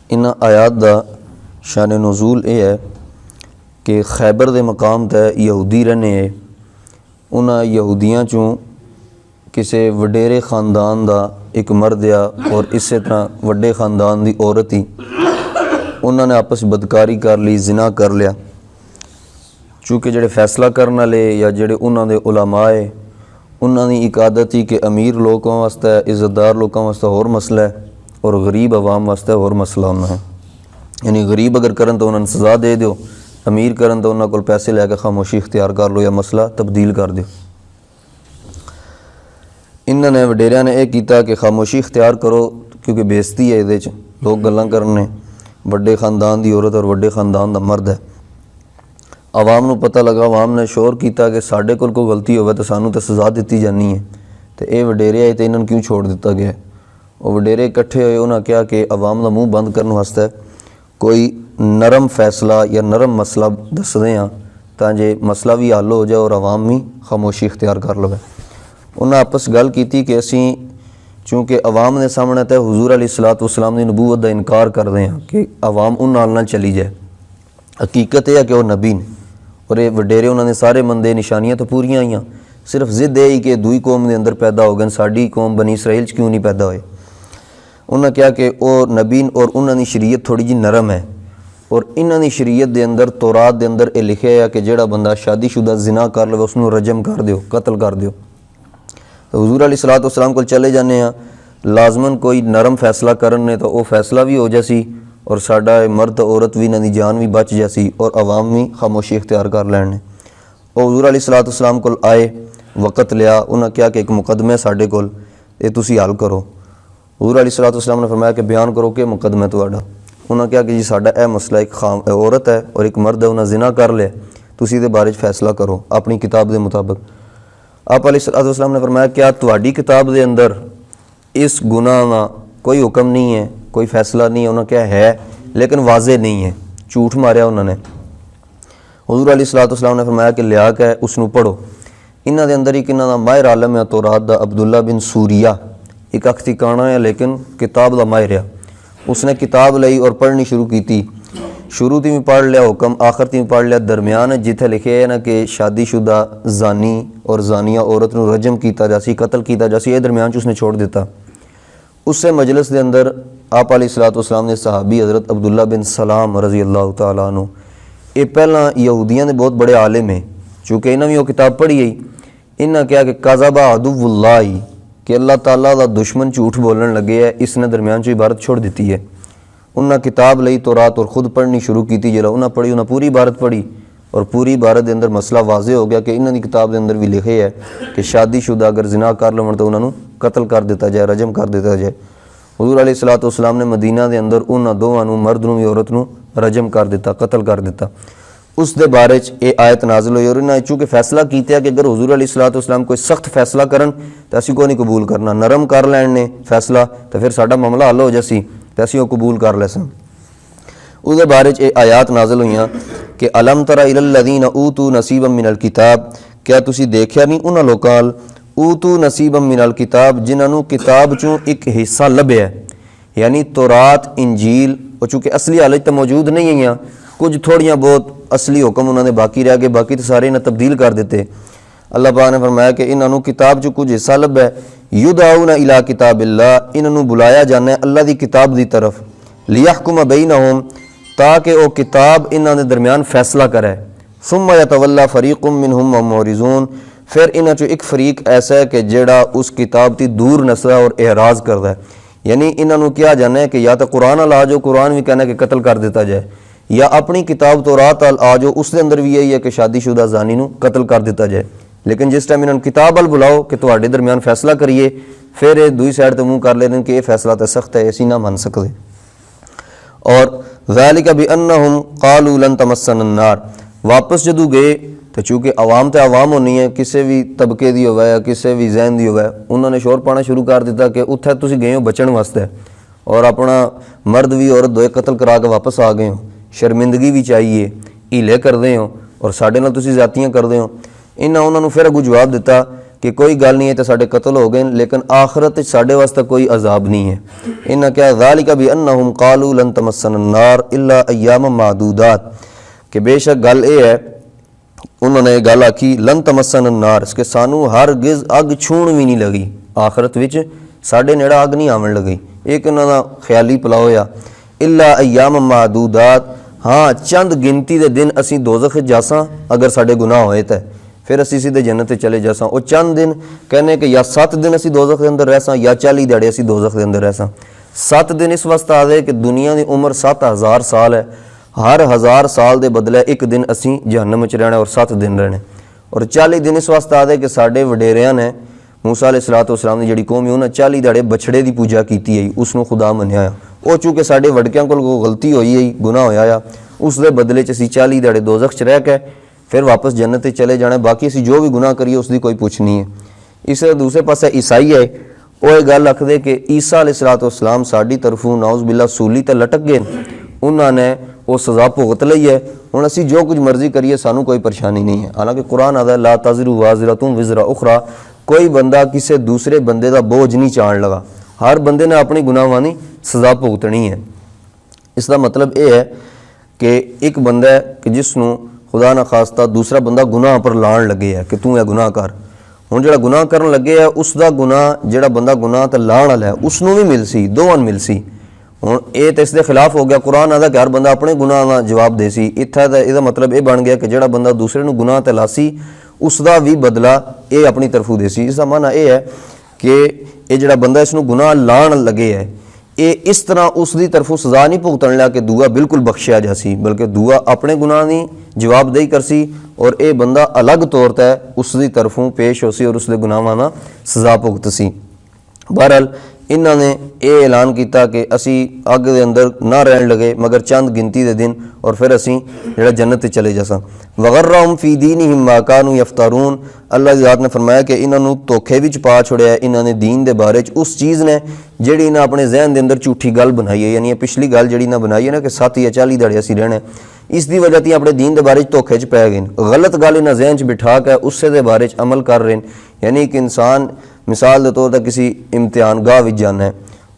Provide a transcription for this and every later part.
इन्हां आयात दा शान नुज़ूल ये है कि खैबर दे मकाम ते यहूदी रहने है। उन्हां यहूदियां चों किसी वडेरे खानदान दा एक मर्द आ और इस तरह वड्डे खानदान दी औरत ही उन्होंने आपस बदकारी कर ली, जिना कर लिया। चूँकि जेडे फैसला करने वाले या जेडे उन्होंने उलमा है उन्होंने एक आदत ही कि अमीर लोगों वास्ते इज़्ज़तदार लोगों वास्ते होर मसला है और गरीब अवाम वास्ते होर मसला होना है। यानी गरीब अगर करन तो उन्होंने सज़ा दे दो, अमीर करन तो उन्होंने को पैसे लैके खामोशी इख्तियार कर लो या मसला तब्दील कर दो। इन्होंने वडेरिया ने यह किया कि खामोशी इख्तियार करो क्योंकि बेइज्जती है, ये लोग गल्लां करने वड्डे खानदान की औरत और वड्डे खानदान का मर्द है। आवाम को पता लगा, आवाम ने शोर किया कि साढ़े कोल कोई गलती हो तो सानू तो सज़ा दी जानी है, तो ये वडेरे है तो इन्होंने क्यों छोड़ दिता गया। और वडेरे इकट्ठे हुए, उन्होंने कहा कि आवाम का मूँह बंद करने वास्ते कोई नरम फैसला या नरम मसला दसदे हाँ ताकि मसला भी हल हो जाए और आवाम भी खामोशी इख्तियार कर लवे। उन्हें आपस गल की कि असी चूँकि अवाम के सामने तो हुजूर अलैहिस्सलातु वस्सलाम की नबूवत का इनकार करते हैं कि अवाम उन नाल चली जाए। हकीकत यह है कि वह नबी ने और ये वडेरे उन्होंने सारे मंदे निशानियां तो पूरियां आईयां, सिर्फ जिद यही कि दूई कौम के अंदर पैदा हो गए, साड़ी कौम बनी इसराइल क्यों नहीं पैदा होए। उन्होंने कहा कि वह नबी और उन्होंने शरीयत थोड़ी जी नरम है और इन्होंने शरीयत के अंदर तौरात के अंदर ये लिखे है कि जोड़ा बंदा शादीशुदा जिना कर लो उसनू रजम कर दो, कतल कर दो। तो हुजूर अलैहिस्सलातु वस्सलाम को चले जाने लाजमन कोई नरम फैसला करने तो वह फैसला भी हो जासी और साडा मर्द औरत भी इन्हां दी जान भी बच जासी और अवाम भी खामोशी इख्तियार कर लैने। और हुजूर अलैहिस्सलातु वस्सलाम कोल आए, वक़्त लिया, उन्हें कहा कि एक मुकदमे साडे कोल ये तुसी हल करो। हुजूर अलैहिस्सलातु वस्सलाम ने फरमाया कि बयान करो कि मुकदमा तुहाडा। उन्हें कहा कि जी साडा यह मसला एक औरत है और एक मर्द है, उन्हें जिना कर लिया, तुसी इहदे बारे फैसला करो अपनी किताब के मुताबिक। आप अलैहिस्सलातु वस्सलाम ने फरमाया क्या तुहाडी किताब के अंदर इस गुनाह का कोई हुक्म नहीं है, कोई फैसला नहीं है। उन्होंने क्या है लेकिन वाजे नहीं है, झूठ मारिया उन्होंने। हुजूर अलैहिस्सलातु वस्सलाम ने फरमाया कि लिया के उसनू पढ़ो। इन्हां दे अंदर एक इन्हां दा माहिर आलम है तौरात दा अब्दुल्ला बिन सूरिया, एक अख्तिकाना है लेकिन किताब का माहिर है। उसने किताब लई और पढ़नी शुरू की, शुरू ती भी पढ़ लिया हुक्म, आखिर ती भी पढ़ लिया, दरम्यान जिथे लिखे है ना कि शादीशुदा जानी और जानिया औरत नू रजम किया जासी, कतल किया जासी, ये दरम्यान उसने छोड़ दिता। उससे मजलिस के अंदर आप अलैहिस्सलातु वस्सलाम ने सहाबी हज़रत अब्दुल्ला बिन सलाम रज़ी अल्लाह तआला अन्हु, ये पहला यहूदियों के बहुत बड़े आलिम है, चूँकि इन्हें भी वो किताब पढ़ी है। इन्हें कहा कि कज़बा अदुव्वुल्लाह कि अल्लाह ताला का दुश्मन झूठ बोलने लगे है, इसने दरम्यान चो इबारत छोड़ दी है। उन्हें किताब लई तौरात और ख़ुद पढ़नी शुरू की। जो उन्हें पढ़ी उन्हें पूरी इबारत पढ़ी और पूरी इबारत के अंदर मसला वाजे हो गया कि इन्हों की किताब के अंदर भी लिखे है कि शादीशुदा अगर जिना कर लवन तो उन्होंने कतल कर दिता जाए, रजम कर दिता जाए। हुजूर अलैहिस्सलातु वस्सलाम ने मदीना के अंदर उन्होंने दोवां मर्द नूं भी औरत नूं रजम कर दिता, कतल कर दिता। उस दे बारे ये आयत नाजिल हुई और इन्हें चूँकि फैसला किया कि अगर हुजूर अलैहिस्सलातु वस्सलाम कोई सख्त फैसला करन तो असीं को नहीं कबूल करना, नरम कर लैण ने फैसला तो फिर साडा मामला हल हो जासी तो असीं कबूल कर लैसन। उसदे बारे ये आयात नाजिल हुई कि अलम तरा इलल लज़ीना ऊतू नसीबम मिनल किताब, क्या तुसी देखिया नहीं उन्हां लोकां अल ऊतू नसीबम मिनल किताब जिन्होंने किताब चों एक हिस्सा लभ्या है। यानी तौरात इंजील और चूँकि असली हालत तो मौजूद नहीं है, कुछ थोड़ियाँ बहुत असली हुक्म उन्होंने बाकी रह गए, बाकी तो सारे इन्हें तब्दील कर देते। अल्लाह पाक ने फरमाया कि इन्होंने किताब चो कुछ हिस्सा लभ्या है। युदआउना इला किताबिल्लाह, इन्होंने बुलाया जाना है अल्लाह की किताब की तरफ, लियहकुम बैनहुम ताकि वह किताब इन्हों के दरम्यान फैसला करे। सुम्मा यतवल्ला फरीकुम मिनहुम व मुरिज़ून, फिर इन्हों चो एक फरीक ऐसा है कि जेड़ा उस किताब की दूर नसदा और एहराज करता है। यानी इन्हों क्या जाना है कि या तो कुरान अल आ जाओ, कुरान भी कहना है कि कतल कर दिता जाए, या अपनी किताब तौरात अल आ जाओ, उसके अंदर भी यही है कि शादीशुदा जानी नूं कतल कर दिता जाए। लेकिन जिस टाइम इन्होंने किताब अल बुलाओ कि तुहाडे दरम्यान फैसला करिए, फिर ये दूई साइड तो मुँह कर लेते कि यह फैसला तो सख्त है, असीं ना मन सकते। और ज़ालिका बिअन्नहुम क़ालू लन तमस्सना अन्नार, वापस जदू गए तो चूँकि अवाम तो अवाम होनी है, किसी भी तबके की होवे या किसी भी जहन की होवे, उन्होंने शोर पाना शुरू कर दिता कि उत्थे तुसी गए हो बचन वास्ते और अपना मर्द भी औरत दोए कतल करा के वापस आ गए हो, शर्मिंदगी भी चाहिए, हीले करते हो और साढ़े नाल तुसी ज़्यादतियां करते हो। इन्हें उन्होंने फिर अगू जवाब दिता कि कोई गल नहीं है तो साढ़े कतल हो गए लेकिन आखिरत साढ़े वास्ते कोई अजाब नहीं है। इन्हें क्या ज़ालिका भी अन्नहुम क़ालू लन तमस्सना अन्नार इल्ला अय्यामम मादूदात, कि बेशक गल ये है उन्होंने ये गल आखी लन तमस्सना अन्नार कि सानू हरगिज़ अग छूण भी नहीं लगी, आखिरत विच साढ़े नेड़ा अग नहीं आवन लगी। एक इन्हों ख्याली पलाओ या इल्ला अय्यामम मादूदात, हाँ चंद गिनती के दिन असी दोज़ख जासां अगर साढ़े गुनाह होए तो फिर असी सीधे जन्नत चले जासां। वो चंद दिन कहने कि या 7 दिन असी दोज़ख के अंदर रहसां या 40 दिहाड़े असी दोज़ख के अंदर रहसां। 7 दिन इस वास्ते आ गए कि दुनिया की उम्र 7000 साल है, हर 1000 साल के बदले एक दिन असी जहन्नम च रहना और 7 दिन रहने। और 40 दिन इस वास्ते आ गए कि साढ़े वडेरियां ने मूसा अलैहिस्सलाम की जिहड़ी कौम है उन्हें 40 दिहाड़े बछड़े की पूजा की है, उसनों खुदा मन्निया आ। वो चूँकि साढ़े वड़कियां कोल गलती हुई है, गुनाह होया आ, उसके बदले च असी 40 दिहाड़े दोज़ख च रह के फिर वापस जन्नत चले जाना। बाकी असी जो भी गुनाह करिए उसकी कोई पुछ नहीं है। इस दूसरे पासे ईसाई है, वो ये गल आखदे कि ईसा अलैहिस्सलाम साड़ी तरफों नाउज़ बिल्ला सूली ते लटक गए, उन्होंने वो सज़ा भुगत लई है, हुण असी जो कुछ मर्जी करिए सानू कोई परेशानी नहीं है। हालांकि कुरान आदा ला तज़िरु वाज़िरतुन विज़रा उखरा, कोई बंदा किसी दूसरे बंदे का बोझ नहीं चाण लगा, हर बंदे ने अपनी गुनाहां दी सज़ा भुगतनी है। इसका मतलब ये है कि एक बंदा है कि जिसनों खुदा ना खास्ता दूसरा बंदा गुनाह पर लाण लगे है कि तू यह गुनाह कर, हुण जिहड़ा गुनाह करन लगे है उसका गुनाह जिहड़ा बंदा गुनाह ते लाण वाला है उसनों भी मिल सी, दोवां मिल सी। हुण ये तो इसके खिलाफ हो गया। कुरान आदा कि हर बंदा अपने गुनाह का जवाब दे सी, इत्थे दा इहदा मतलब ये बन गया कि जिहड़ा बंदा दूसरे नूं गुनाह ते लासी उसका भी बदला ये अपनी तरफों दे सी। इसका माना यह है कि ये जिहड़ा बंदा इसनूं गुनाह लाण लगे है ये इस तरह उसकी तरफों सज़ा नहीं भुगतन लिया कि दूआ बिल्कुल बख्शिया जासी, बल्कि दूआ अपने गुनाह की जवाबदेही करसी और ये बंदा अलग तौर पर उसकी तरफों पेश हो सी और उसके गुनाहां का सज़ा भुगत सी। बहरहाल इन्होंने ये ऐलान किया कि असी अग के अंदर ना रहन लगे मगर चंद गिनती के दिन और फिर असी जिहड़ा जन्नत चले जासां। वगर्रहुम फी दीनिहिम मा कानू यफ्तरून, अल्लाह की ज़ात ने फरमाया कि इन्होंने धोखे विच पा छोड़िया इन्होंने दीन के बारे उस चीज़ ने जिहड़ी इन्हें अपने जहन के अंदर झूठी गल बनाई है, यानी पिछली गल जिहड़ी इन्हें बनाई है ना कि 7 या 40 दिहाड़े असी रहना, इसकी वजह से अपने दीन के बारे धोखे च पै गए, गलत गल इन्हें जहन च बिठा के उससे दे बारे अमल कर रहे हैं। यानी कि इंसान मिसाल के तौर पर किसी इम्तिहान गाह विच जाना है,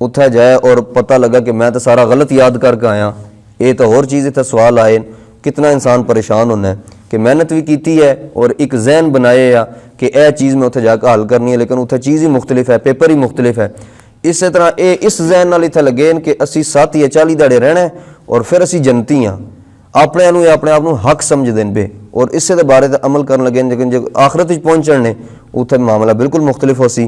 उत्थे जाए और पता लगा कि मैं तो सारा गलत याद करके आया, ये तो होर चीज़ इतने सवाल आए, कितना इंसान परेशान होना है कि मेहनत भी की है और एक जहन बनाए या कि यह चीज़ मैं उत्थे जाकर हल करनी है, लेकिन उत्थे चीज़ ही मुख्तलिफ है, पेपर ही मुख्तलिफ है। इस तरह ये इस जहन नाल इत्थे लगे कि असी 7 या 40 दिहाड़े रहना है और फिर असी जनती हाँ, अपने आप को हक समझते हैं पे और इससे बारे अमल कर लगे, लेकिन जो आखिरत पहुँचने ने उत्थे मामला बिल्कुल मुख्तलिफ हो सी।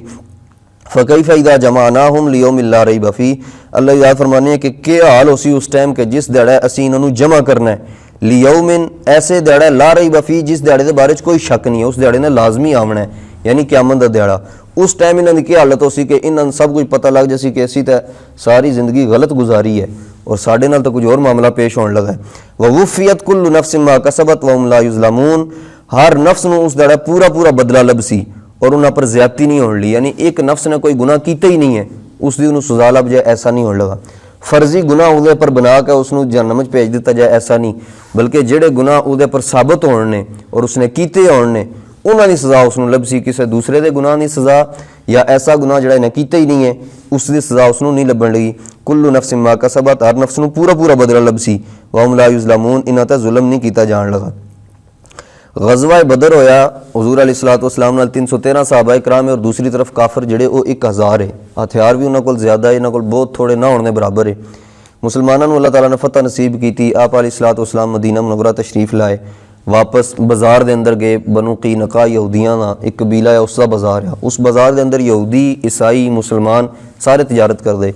फ़कैफ़ इज़ा जमानाहुम लियौमिन ला रैब फ़ीह, अल्लाह की ज़ात फरमानी है कि क्या हाल हो सी उस टाइम के जिस दिहाड़े असी इन्होंने जमा करना है, लियौमिन ऐसे दिहाड़ा ला रैब फ़ीह जिस दिहाड़े के बारे कोई शक नहीं है, उस दिहाड़े ने लाजमी आना है, यानी क़यामत का दिहाड़ा। उस टाइम इन्होंने की हालत हो सी कि इन्होंने सब कुछ पता लग जासी कि असी तो सारी जिंदगी गलत गुजारी है और साढ़े नाल तो कुछ और मामला पेश होने लगा है। ववुफ़ियत कुल्लु नफ्सिन मा कसबत व हुम ला युज़लमून, हर नफ्स नूं उस दिहाड़े पूरा पूरा बदला लभसी और उन्होंने पर ज्यादती नहीं होने ली, यानी एक नफ्स ने कोई गुनाह किया ही नहीं है उसकी उन्होंने सजा लभ जाए, ऐसा नहीं होने लगा। फर्जी गुनाह उहदे पर बना के उसनूं जहन्नम च भेज दिता जाए, ऐसा नहीं, बल्कि जिहड़े गुनाह उहदे पर साबित होने ने और उसने कीते होने ने उन्होंने सज़ा उसनूं लभसी, किसी दूसरे के गुनाह की सज़ा या ऐसा गुनाह जिहड़ा इन्हें कीता ही नहीं है उसकी सज़ा उसनूं नहीं लभण लगी। कुल्लु नफ्सिन मा कसबत, हर नफ्स नूं पूरा पूरा बदला लभसी, व हुम ला युज़लमून, इन्हां ते जुल्म नहीं किया जान लगा। गज़वा बदर होया हुज़ूर अलैहिस्सलाम नाल 313 सहाबा कराम और दूसरी तरफ काफिर जिहड़े वो 1000 है, हथियार भी उन्होंने कोल ज़्यादा है, इन्होंने कोल बहुत थोड़े ना होने बराबर है। मुसलमानों अल्लाह ताला ने फतह नसीब की, आप अलैहिस्सलाम मदीना मुनव्वरा तशरीफ लाए, वापस बाजार के अंदर गए, बनु क़ीनुक़ा यहूदियां का एक कबीला है उसका बाजार है, उस बाजार के अंदर यहूदी ईसाई मुसलमान सारे तजारत करते।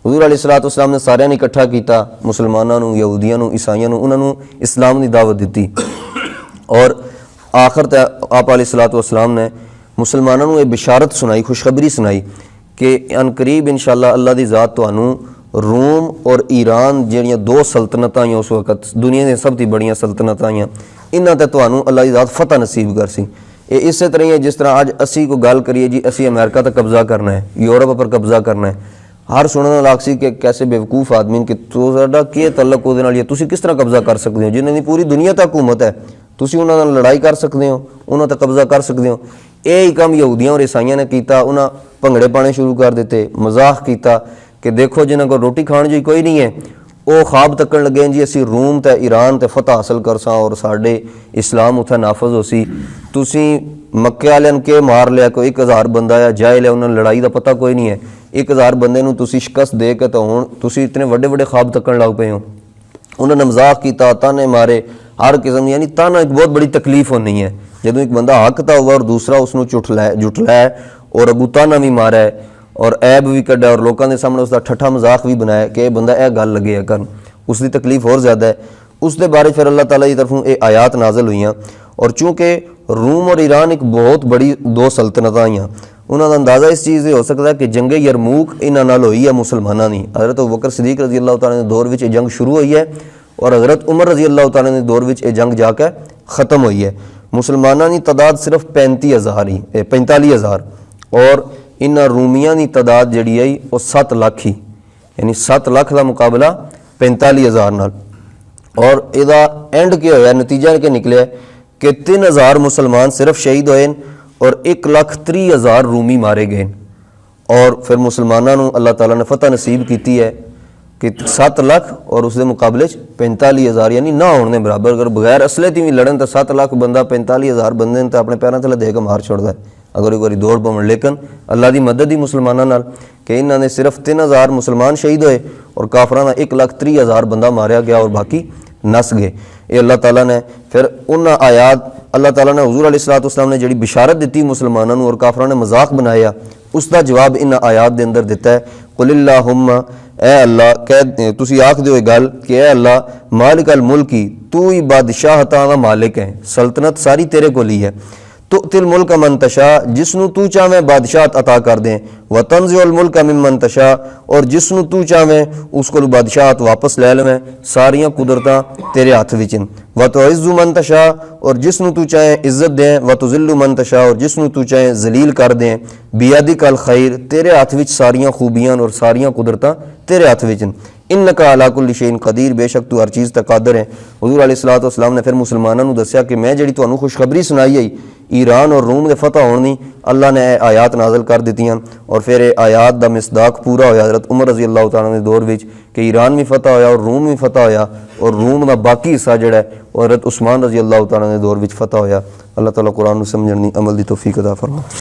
हुज़ूर अलैहिस्सलाम ने सारिਆਂ ने इकट्ठा किया, मुसलमानों यहूदियों ईसाइयों उन्होंने इस्लाम की दावत दी और आखिर तक आप अलैहिस्सलाम ने मुसलमानों को यह बिशारत सुनाई, खुशखबरी सुनाई कि अनकरीब इंशाअल्लाह अल्लाह की ज़ात तुहानू रोम और ईरान जिहड़ियां 2 सल्तनत आईयां उस वक्त दुनिया दी सब दी बड़ियां सल्तनत आईयां, इन्हां ते तुहानू अल्लाह की ज़ात फतह नसीब कर सी। ये इस तरह ही है जिस तरह अज असी कोई गल करिए जी असी अमेरिका तक कब्जा करना है, यूरोप पर कब्जा करना है, हर सुनने लग सी कि कैसे बेवकूफ़ आदमी कि तुहाडा की तल्लक उहदे नाल, तुसीं किस तरह कब्जा कर सकते हो, जिन्हां दी पूरी दुनिया तक हुकूमत है, तुसीं उन्हां नाल लड़ाई कर सकते हो, उन्हां तक कब्जा कर सकते हो। यही काम यहूदियों और ईसाइयों ने किया। उन्हें भंगड़े पाने शुरू कर दिते, मजाक किया कि देखो जिन्होंने को रोटी खाने जी कोई नहीं है, वो ख्वाब तकन लगे जी असी रूम ते ईरान ते फतह हासिल कर सां और साढ़े इस्लाम उत्थे नाफज हो सी। तुसी मक्के वालियां के मार लिया, कोई 1000 बंदा या जाए लिया, उन्होंने लड़ाई का पता कोई नहीं है। 1000 बंदे नूं तुसी शिकस्त दे के तो हुण तुसी इतने वड्डे वड्डे ख्वाब तकन लग पे हो। उन्होंने मजाक किया, ताने मारे, हर किस्म, यानी ताना एक बहुत बड़ी तकलीफ होनी है जदों एक बंदा हकता हुआ और दूसरा उसनों जुटलाए और अगू ताना भी मारा है और ऐब भी कढ़ा और लोगों के सामने उसका ठट्ठा मजाक भी बनाया कि बंदा यह गल लगे कर, उसकी तकलीफ होर ज़्यादा है। उसके बारे फिर अल्लाह ताला की तरफों ये आयात नाजल हुई। और चूँकि रूम और ईरान एक बहुत बड़ी दो सल्तनत आई, उन्होंने अंदाज़ा इस चीज़ से हो सकता है कि जंगे यरमूक इन्हां नाल होई है मुसलमानों की। हज़रत अबू बकर सिद्दीक रजी अल्लाह तआला के दौर में ये जंग शुरू हुई है और हज़रत उमर रजी अल्लाह तआला के दौर में ये जंग जाकर ख़त्म हुई है। मुसलमानों की तादाद सिर्फ 45,000 और इन्हां रूमियां की तादाद जिहड़ी है वो 7 लाख ही, यानी 7 लाख का मुकाबला 45,000 नाल। और इहदा एंड क्या होया, नतीजा क्या निकलिया कि 3000 मुसलमान सिर्फ शहीद होए और 1,30,000 रूमी मारे गए। और फिर मुसलमानों को अल्लाह ताला ने फतह नसीब की है कि 7 लाख और उसके मुकाबले 45,000 यानी ना होने बराबर। अगर बगैर असले ती भी लड़न तो 7 लाख बंदा 45,000 बंदे ने तो अपने पैरों थले दे के मार छोड़ता है अगर एक बार दौड़ पवन। लेकिन अल्लाह की मदद ही मुसलमानों नाल कि इन्होंने सिर्फ 3000 मुसलमान शहीद होए और काफरां दा 1,30,000 बंदा मारिया गया और बाकी नस गए। ये अल्लाह ताला ने फिर उन्हें आयात अल्लाह ताला ने हुजूर अलैहिस्सलाम ने जिहड़ी बिशारत दी मुसलमानों और काफरां ने मजाक बनाया, उसका जवाब इन आयात के अंदर दिता है। कुलिल्लाहुम्मा, ए अल्लाह कह तुसी आख दो गल कि ए अल्लाह मालिक अल मुल्की, तू ही बादशाहतां दा मालिक है, सल्तनत सारी तेरे को ही है। तो तिल मुल्क मन तशा, जिसनू तू चाहे बादशाहत अता कर दें, व तंज़िउल मुल्क मिम्मन तशा, और जिसनू तू चाहे उसको बादशाहत वापस ले लवें। सारियां कुदरतां तेरे हथ विच न। व तुइज़्ज़ु मन तशा, और जिसनू तू चाहे इज्जत दें, व तुज़िल्लु मन तशा, और जिसनू तू चाहे जलील कर दें। बियदिकल खैर, तेरे हथ विच सारियां खूबियां और सारियां कुदरतां तेरे हथ विच न। इन्नका अला कुल्लि शैइन कदीर, बेशक तू हर चीज़ ते कादिर है। हुज़ूर अलैहिस्सलातु वस्सलाम ने फिर मुसलमानों को दस्या कि मैं जिहड़ी तुहानूं खुशखबरी सुनाई है ईरान और रूम के फतह होने की, अल्लाह ने आयात नाजल कर दी। और फिर ये आयात का मिसदाक पूरा होया हज़रत उमर रजी अल्लाह तआला के दौर में कि ईरान भी फतह होया और रूम भी फतह होया और रूम का बाकी हिस्सा जिहड़ा है और हज़रत उस्मान रजी अल्लाह तआला के दौर में फतह होया। अल्लाह ताला कुरान को समझने अमल की तौफीक अता फरमाए।